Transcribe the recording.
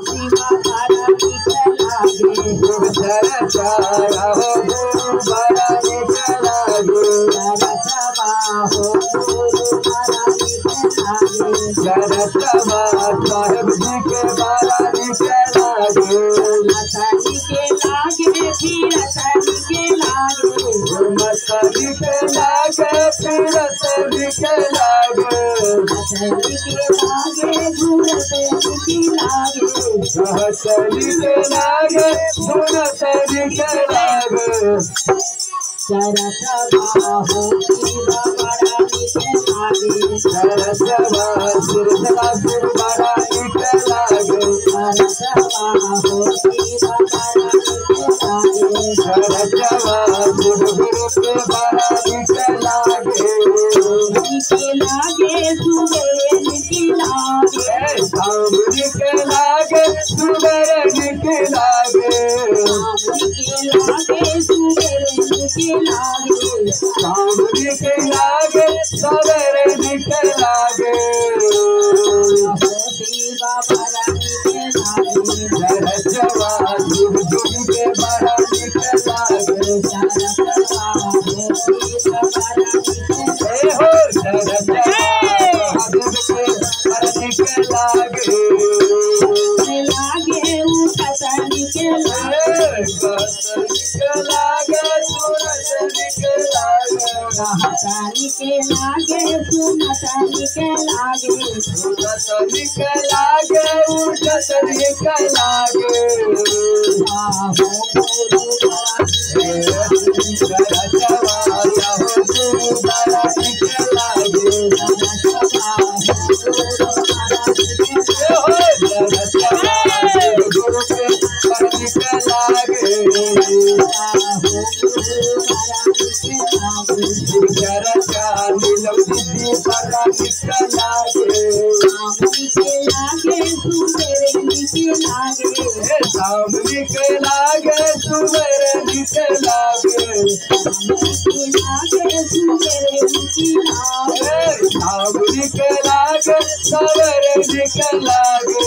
शिवा बड़ा मीठ लागे चरचा हो गुरु बड़ा मीठ लागे चरचवा हो गुरु बड़ा मीठ लागे चरचवा साहेब जी के बड़ा मीठ लागे मछली के लागे फिर रतनी के लागे मछली के लागे फिर रतनी के लागे मछली के लागे गुरु की लागे मछली के लागे गुरु के लागे चरचवा हो शिवा बड़ा मीठ लागे चरचवा सिरसला सिर बड़ा मीठ लागे चरचवा हो शिवा बड़ा मीठ लागे चरचवा गुरु के बड़ा मीठ लागे के लागे सुबह की लागे सामने के लागे सुबह के लागे के लागे सुबह के लागे सामने के लागे सवेरे के लागे शिवा बड़ा मीठ लागे चरचवा जुग जुग के बड़ा मीठ लागे चरचवा हो शिवा बड़ा मीठ हो चरचवा जुग के बड़ा मीठ लागे लागे उठतनी के लागे हतानी के लागे सुनतनी के लागे आहो गुरु बड़ा सामने के लागे सुबह नीचे लागे सामने के लागे सवेरे नीचे लागे